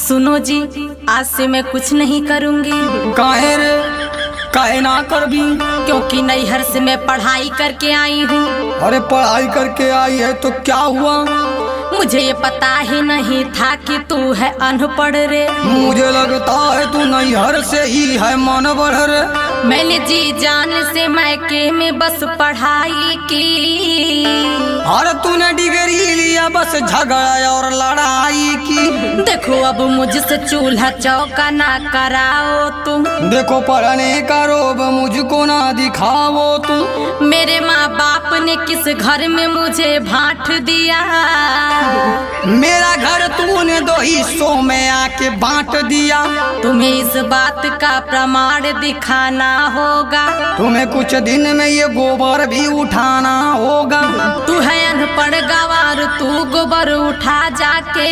सुनो जी, आज से मैं कुछ नहीं करूंगी। काहे रे, काहे ना कर भी? क्योंकि नैहर से मैं पढ़ाई करके आई हूँ। अरे पढ़ाई करके आई है तो क्या हुआ? मुझे ये पता ही नहीं था कि तू है अनपढ़ रे। मुझे लगता है तू नैहर से ही है मन बढ़ रे। मैंने जी जान से मैके में बस पढ़ाई की। अरे तूने डिग्री लिया बस झगड़ा और लड़ाई की। देखो अब मुझसे चूल्हा चौका ना कराओ तुम। देखो पढ़ने का रोब मुझको ना दिखाओ तुम। मेरे माँ बाप ने किस घर में मुझे बांट दिया। मेरा घर तूने 2 हिस्सों में आके बांट दिया। तुम्हें इस बात का प्रमाण दिखाना होगा। तुम्हें कुछ दिन में ये गोबर भी उठाना होगा। तू है अनपढ़ गवार, तू गोबर उठा जाके।